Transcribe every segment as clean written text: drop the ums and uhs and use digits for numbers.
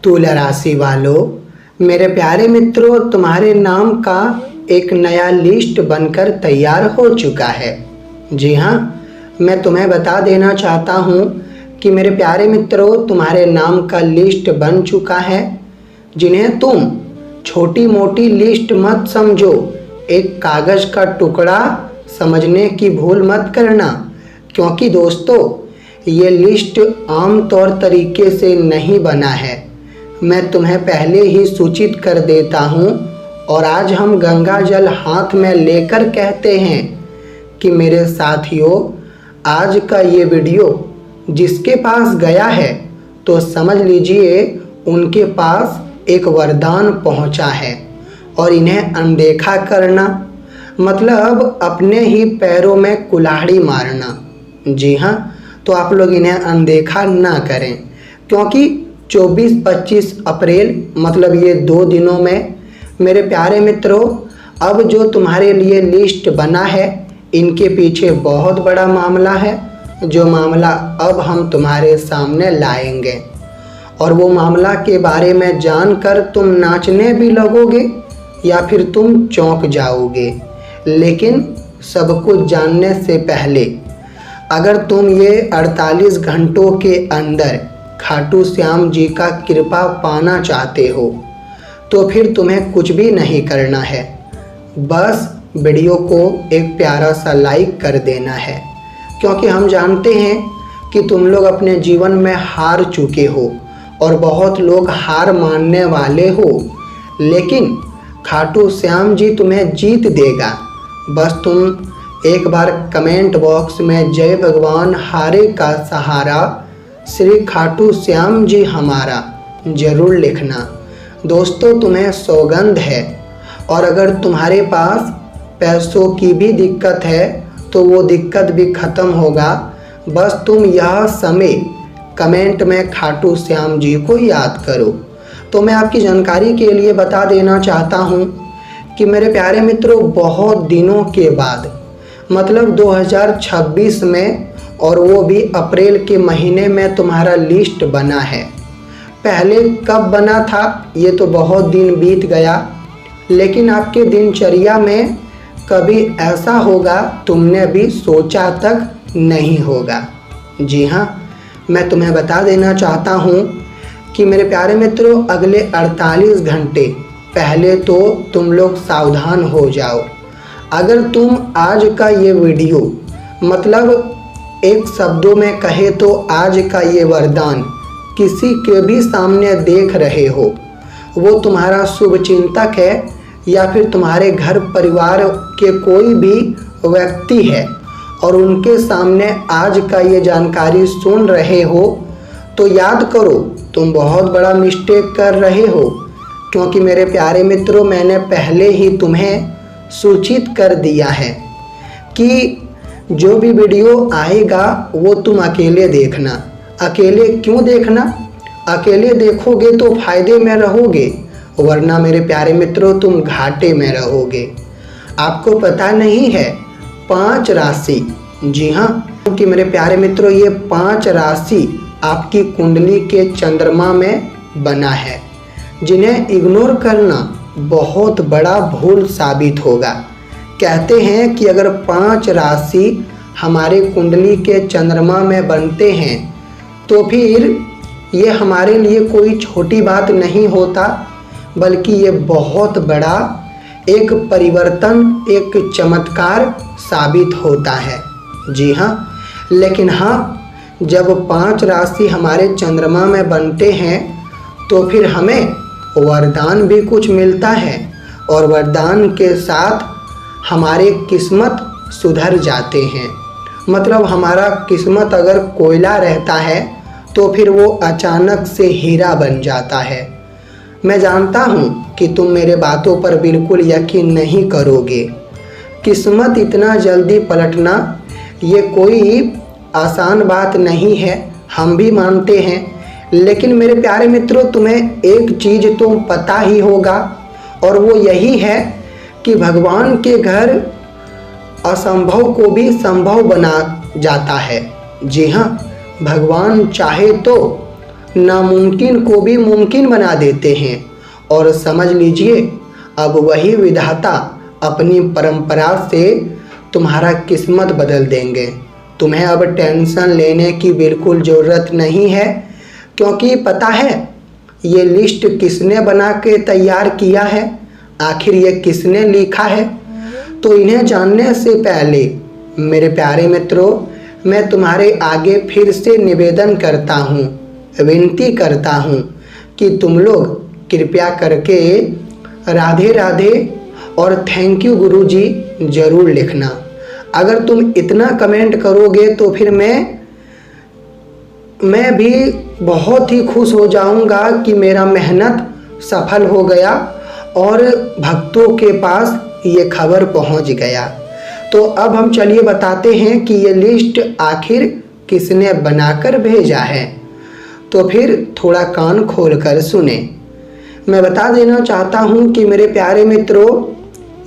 तुला राशि वालों, मेरे प्यारे मित्रों, तुम्हारे नाम का एक नया लिस्ट बनकर तैयार हो चुका है। जी हाँ, मैं तुम्हें बता देना चाहता हूँ कि मेरे प्यारे मित्रों, तुम्हारे नाम का लिस्ट बन चुका है, जिन्हें तुम छोटी मोटी लिस्ट मत समझो, एक कागज़ का टुकड़ा समझने की भूल मत करना। क्योंकि दोस्तों, ये लिस्ट आम तौर तरीके से नहीं बना है। मैं तुम्हें पहले ही सूचित कर देता हूँ और आज हम गंगा जल हाथ में लेकर कहते हैं कि मेरे साथियों, आज का ये वीडियो जिसके पास गया है तो समझ लीजिए उनके पास एक वरदान पहुँचा है। और इन्हें अनदेखा करना मतलब अपने ही पैरों में कुल्हाड़ी मारना। जी हाँ, तो आप लोग इन्हें अनदेखा ना करें, क्योंकि 24-25 अप्रैल मतलब ये 2 दिनों में मेरे प्यारे मित्रों, अब जो तुम्हारे लिए लिस्ट बना है, इनके पीछे बहुत बड़ा मामला है, जो मामला अब हम तुम्हारे सामने लाएंगे। और वो मामला के बारे में जानकर तुम नाचने भी लगोगे या फिर तुम चौंक जाओगे। लेकिन सब कुछ जानने से पहले अगर तुम ये 48 घंटों के अंदर खाटू श्याम जी का कृपा पाना चाहते हो तो फिर तुम्हें कुछ भी नहीं करना है, बस वीडियो को एक प्यारा सा लाइक कर देना है। क्योंकि हम जानते हैं कि तुम लोग अपने जीवन में हार चुके हो और बहुत लोग हार मानने वाले हो, लेकिन खाटू श्याम जी तुम्हें जीत देगा। बस तुम एक बार कमेंट बॉक्स में जय भगवान हारे का सहारा श्री खाटू श्याम जी हमारा जरूर लिखना। दोस्तों, तुम्हें सौगंध है, और अगर तुम्हारे पास पैसों की भी दिक्कत है तो वो दिक्कत भी ख़त्म होगा। बस तुम यह समय कमेंट में खाटू श्याम जी को याद करो। तो मैं आपकी जानकारी के लिए बता देना चाहता हूँ कि मेरे प्यारे मित्रों, बहुत दिनों के बाद मतलब 2026 में, और वो भी अप्रैल के महीने में तुम्हारा लिस्ट बना है। पहले कब बना था ये तो बहुत दिन बीत गया, लेकिन आपके दिनचर्या में कभी ऐसा होगा तुमने भी सोचा तक नहीं होगा। जी हाँ, मैं तुम्हें बता देना चाहता हूँ कि मेरे प्यारे मित्रों, अगले 48 घंटे पहले तो तुम लोग सावधान हो जाओ। अगर तुम आज का ये वीडियो मतलब एक शब्दों में कहे तो आज का ये वरदान किसी के भी सामने देख रहे हो, वो तुम्हारा शुभ चिंतक है या फिर तुम्हारे घर परिवार के कोई भी व्यक्ति है, और उनके सामने आज का ये जानकारी सुन रहे हो, तो याद करो तुम बहुत बड़ा मिस्टेक कर रहे हो। क्योंकि मेरे प्यारे मित्रों, मैंने पहले ही तुम्हें सूचित कर दिया है कि जो भी वीडियो आएगा वो तुम अकेले देखना। अकेले क्यों देखना? अकेले देखोगे तो फायदे में रहोगे, वरना मेरे प्यारे मित्रों तुम घाटे में रहोगे। आपको पता नहीं है 5 राशि, जी हाँ, क्योंकि मेरे प्यारे मित्रों ये 5 राशि आपकी कुंडली के चंद्रमा में बना है, जिन्हें इग्नोर करना बहुत बड़ा भूल साबित होगा। कहते हैं कि अगर 5 राशि हमारे कुंडली के चंद्रमा में बनते हैं तो फिर ये हमारे लिए कोई छोटी बात नहीं होता, बल्कि ये बहुत बड़ा एक परिवर्तन, एक चमत्कार साबित होता है। जी हाँ, लेकिन हाँ, जब 5 राशि हमारे चंद्रमा में बनते हैं तो फिर हमें वरदान भी कुछ मिलता है, और वरदान के साथ हमारी किस्मत सुधर जाते हैं। मतलब हमारा किस्मत अगर कोयला रहता है तो फिर वो अचानक से हीरा बन जाता है। मैं जानता हूँ कि तुम मेरे बातों पर बिल्कुल यकीन नहीं करोगे। किस्मत इतना जल्दी पलटना ये कोई आसान बात नहीं है, हम भी मानते हैं। लेकिन मेरे प्यारे मित्रों, तुम्हें एक चीज़ तो पता ही होगा, और वो यही है कि भगवान के घर असंभव को भी संभव बना जाता है। जी हाँ, भगवान चाहे तो नामुमकिन को भी मुमकिन बना देते हैं। और समझ लीजिए, अब वही विधाता अपनी परंपरा से तुम्हारा किस्मत बदल देंगे। तुम्हें अब टेंशन लेने की बिल्कुल ज़रूरत नहीं है, क्योंकि पता है ये लिस्ट किसने बना के तैयार किया है, आखिर ये किसने लिखा है। तो इन्हें जानने से पहले मेरे प्यारे मित्रों, मैं तुम्हारे आगे फिर से निवेदन करता हूँ, विनती करता हूँ कि तुम लोग कृपया करके राधे राधे और थैंक यू गुरुजी ज़रूर लिखना। अगर तुम इतना कमेंट करोगे तो फिर मैं भी बहुत ही खुश हो जाऊंगा कि मेरा मेहनत सफल हो गया और भक्तों के पास ये खबर पहुंच गया। तो अब हम चलिए बताते हैं कि ये लिस्ट आखिर किसने बनाकर भेजा है। तो फिर थोड़ा कान खोलकर सुने। मैं बता देना चाहता हूँ कि मेरे प्यारे मित्रों,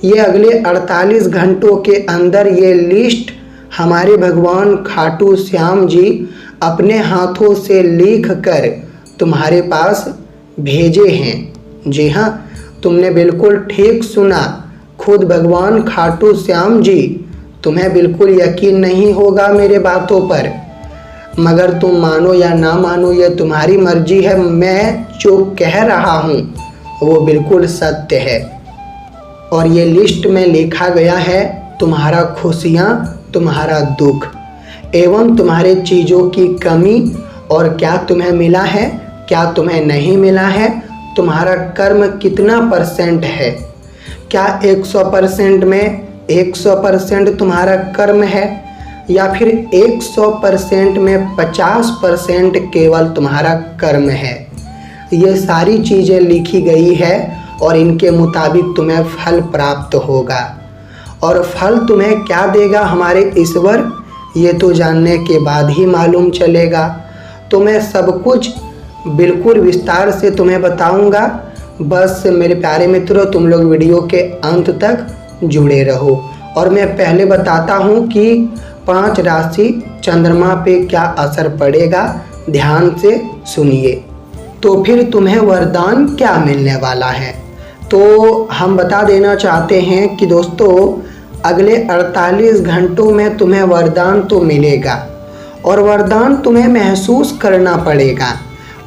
ये अगले 48 घंटों के अंदर ये लिस्ट हमारे भगवान खाटू श्याम जी अपने हाथों से लिख कर तुम्हारे पास भेजे हैं। जी हाँ, तुमने बिल्कुल ठीक सुना, खुद भगवान खाटू श्याम जी। तुम्हें बिल्कुल यकीन नहीं होगा मेरे बातों पर, मगर तुम मानो या ना मानो ये तुम्हारी मर्जी है। मैं जो कह रहा हूँ वो बिल्कुल सत्य है। और ये लिस्ट में लिखा गया है तुम्हारा खुशियाँ, तुम्हारा दुख एवं तुम्हारे चीज़ों की कमी, और क्या तुम्हें मिला है, क्या तुम्हें नहीं मिला है, तुम्हारा कर्म कितना परसेंट है, क्या 100% में 100% तुम्हारा कर्म है, या फिर 100% में 50% केवल तुम्हारा कर्म है। ये सारी चीज़ें लिखी गई है और इनके मुताबिक तुम्हें फल प्राप्त होगा। और फल तुम्हें क्या देगा हमारे ईश्वर, ये तो जानने के बाद ही मालूम चलेगा। तो मैं सब कुछ बिल्कुल विस्तार से तुम्हें बताऊंगा। बस मेरे प्यारे मित्रों, तुम लोग वीडियो के अंत तक जुड़े रहो। और मैं पहले बताता हूँ कि 5 राशि चंद्रमा पे क्या असर पड़ेगा, ध्यान से सुनिए। तो फिर तुम्हें वरदान क्या मिलने वाला है। तो हम बता देना चाहते हैं कि दोस्तों, अगले 48 घंटों में तुम्हें वरदान तो मिलेगा, और वरदान तुम्हें महसूस करना पड़ेगा,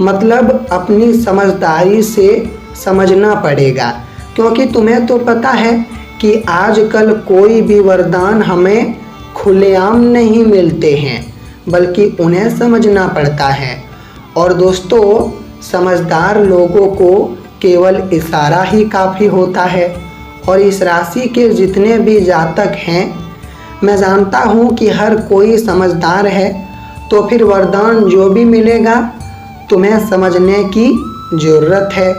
मतलब अपनी समझदारी से समझना पड़ेगा। क्योंकि तुम्हें तो पता है कि आजकल कोई भी वरदान हमें खुलेआम नहीं मिलते हैं, बल्कि उन्हें समझना पड़ता है। और दोस्तों, समझदार लोगों को केवल इशारा ही काफ़ी होता है। और इस राशि के जितने भी जातक हैं, मैं जानता हूँ कि हर कोई समझदार है। तो फिर वरदान जो भी मिलेगा तुम्हें समझने की ज़रूरत है।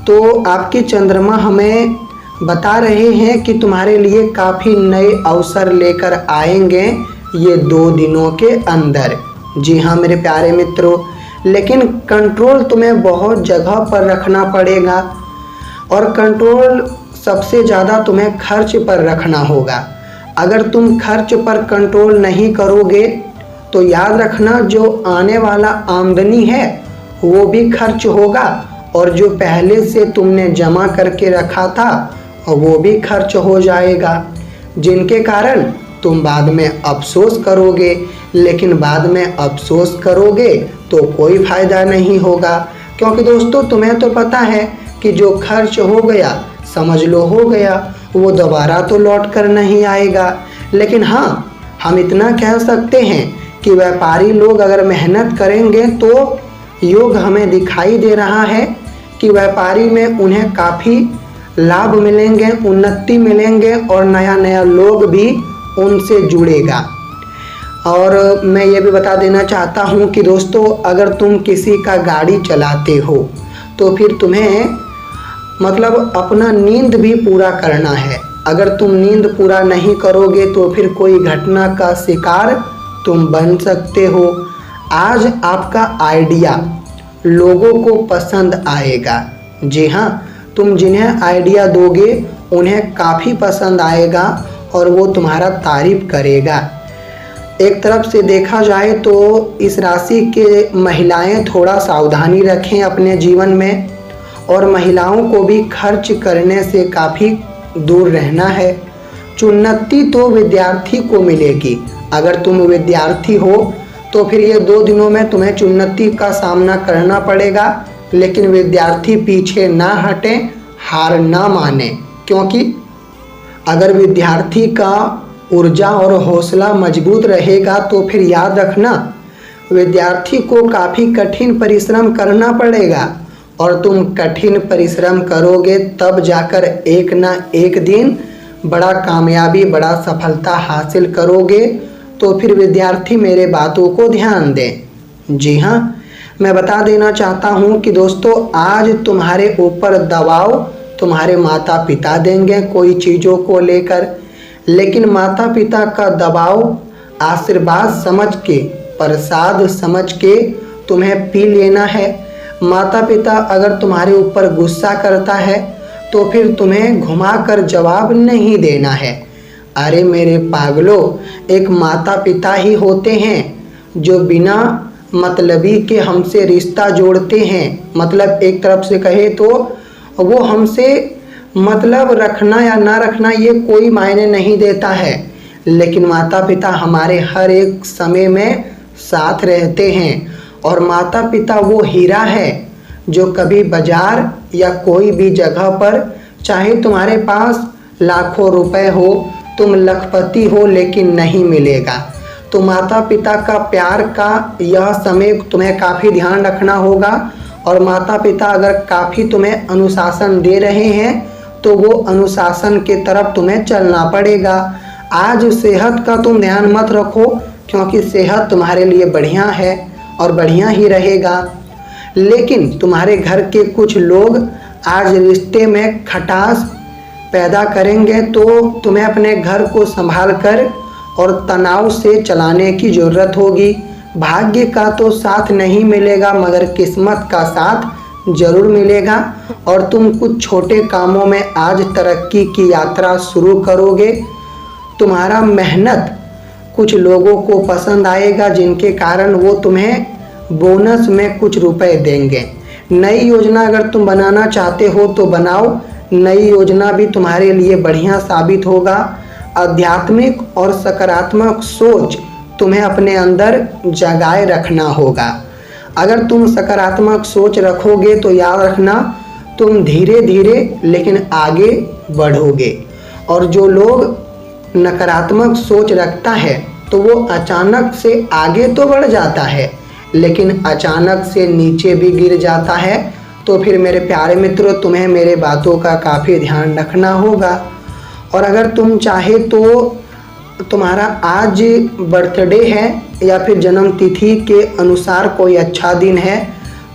तो आपके चंद्रमा हमें बता रहे हैं कि तुम्हारे लिए काफ़ी नए अवसर लेकर आएंगे ये 2 दिनों के अंदर। जी हाँ मेरे प्यारे मित्रों, लेकिन कंट्रोल तुम्हें बहुत जगह पर रखना पड़ेगा। और कंट्रोल सबसे ज़्यादा तुम्हें खर्च पर रखना होगा। अगर तुम खर्च पर कंट्रोल नहीं करोगे तो याद रखना, जो आने वाला आमदनी है वो भी खर्च होगा, और जो पहले से तुमने जमा करके रखा था वो भी खर्च हो जाएगा, जिनके कारण तुम बाद में अफसोस करोगे। लेकिन बाद में अफसोस करोगे तो कोई फ़ायदा नहीं होगा, क्योंकि दोस्तों तुम्हें तो पता है कि जो खर्च हो गया समझ लो हो गया, वो दोबारा तो लौट कर नहीं आएगा। लेकिन हाँ, हम इतना कह सकते हैं कि व्यापारी लोग अगर मेहनत करेंगे तो योग हमें दिखाई दे रहा है कि व्यापारी में उन्हें काफ़ी लाभ मिलेंगे, उन्नति मिलेंगे, और नया नया लोग भी उनसे जुड़ेगा। और मैं ये भी बता देना चाहता हूँ कि दोस्तों, अगर तुम किसी का गाड़ी चलाते हो तो फिर तुम्हें मतलब अपना नींद भी पूरा करना है। अगर तुम नींद पूरा नहीं करोगे तो फिर कोई घटना का शिकार तुम बन सकते हो। आज आपका आइडिया लोगों को पसंद आएगा। जी हाँ, तुम जिन्हें आइडिया दोगे उन्हें काफ़ी पसंद आएगा और वो तुम्हारा तारीफ करेगा। एक तरफ से देखा जाए तो इस राशि के महिलाएं थोड़ा सावधानी रखें अपने जीवन में, और महिलाओं को भी खर्च करने से काफ़ी दूर रहना है। चुन्नति तो विद्यार्थी को मिलेगी। अगर तुम विद्यार्थी हो तो फिर ये 2 दिनों में तुम्हें चुन्नति का सामना करना पड़ेगा, लेकिन विद्यार्थी पीछे ना हटें, हार ना माने, क्योंकि अगर विद्यार्थी का ऊर्जा और हौसला मजबूत रहेगा तो फिर याद रखना विद्यार्थी को काफ़ी कठिन परिश्रम करना पड़ेगा, और तुम कठिन परिश्रम करोगे तब जाकर एक ना एक दिन बड़ा कामयाबी, बड़ा सफलता हासिल करोगे। तो फिर विद्यार्थी मेरे बातों को ध्यान दें। जी हाँ, मैं बता देना चाहता हूँ कि दोस्तों आज तुम्हारे ऊपर दबाव तुम्हारे माता पिता देंगे कोई चीज़ों को लेकर, लेकिन माता पिता का दबाव आशीर्वाद समझ के, प्रसाद समझ के तुम्हें पी लेना है। माता पिता अगर तुम्हारे ऊपर गुस्सा करता है तो फिर तुम्हें घुमाकर जवाब नहीं देना है। अरे मेरे पागलों, एक माता पिता ही होते हैं जो बिना मतलबी के हमसे रिश्ता जोड़ते हैं। मतलब एक तरफ से कहे तो वो हमसे मतलब रखना या ना रखना ये कोई मायने नहीं देता है, लेकिन माता पिता हमारे हर एक समय में साथ रहते हैं। और माता पिता वो हीरा है जो कभी बाजार या कोई भी जगह पर, चाहे तुम्हारे पास लाखों रुपए हो, तुम लखपति हो, लेकिन नहीं मिलेगा। तो माता पिता का प्यार का यह समय तुम्हें काफ़ी ध्यान रखना होगा, और माता पिता अगर काफ़ी तुम्हें अनुशासन दे रहे हैं तो वो अनुशासन के तरफ तुम्हें चलना पड़ेगा। आज सेहत का तुम ध्यान मत रखो, क्योंकि सेहत तुम्हारे लिए बढ़िया है और बढ़िया ही रहेगा, लेकिन तुम्हारे घर के कुछ लोग आज रिश्ते में खटास पैदा करेंगे, तो तुम्हें अपने घर को संभाल कर और तनाव से चलाने की ज़रूरत होगी। भाग्य का तो साथ नहीं मिलेगा, मगर किस्मत का साथ ज़रूर मिलेगा, और तुम कुछ छोटे कामों में आज तरक्की की यात्रा शुरू करोगे। तुम्हारा मेहनत कुछ लोगों को पसंद आएगा, जिनके कारण वो तुम्हें बोनस में कुछ रुपए देंगे। नई योजना अगर तुम बनाना चाहते हो तो बनाओ, नई योजना भी तुम्हारे लिए बढ़िया साबित होगा। आध्यात्मिक और सकारात्मक सोच तुम्हें अपने अंदर जगाए रखना होगा। अगर तुम सकारात्मक सोच रखोगे तो याद रखना तुम धीरे धीरे लेकिन आगे बढ़ोगे, और जो लोग नकारात्मक सोच रखता है तो वो अचानक से आगे तो बढ़ जाता है, लेकिन अचानक से नीचे भी गिर जाता है। तो फिर मेरे प्यारे मित्रों, तुम्हें मेरे बातों का काफ़ी ध्यान रखना होगा। और अगर तुम चाहे तो तुम्हारा आज बर्थडे है या फिर जन्म तिथि के अनुसार कोई अच्छा दिन है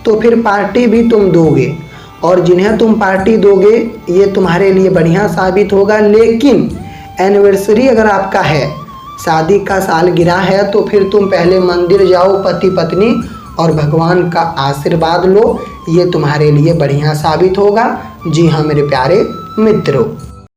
तो फिर पार्टी भी तुम दोगे, और जिन्हें तुम पार्टी दोगे ये तुम्हारे लिए बढ़िया साबित होगा। लेकिन एनिवर्सरी अगर आपका है, शादी का सालगिरह है, तो फिर तुम पहले मंदिर जाओ पति पत्नी और भगवान का आशीर्वाद लो, ये तुम्हारे लिए बढ़िया साबित होगा। जी हाँ मेरे प्यारे मित्रों।